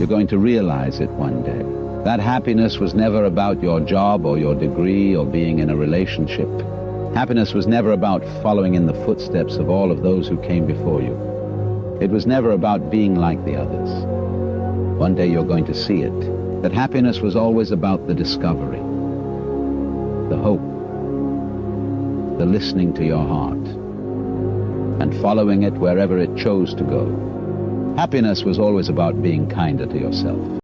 You're going to realize it one day. That happiness was never about your job or your degree or being in a relationship. Happiness was never about following in the footsteps of all of those who came before you. It was never about being like the others. One day you're going to see it, that happiness was always about the discovery, the hope, the listening to your heart, and following it wherever it chose to go. Happiness was always about being kinder to yourself.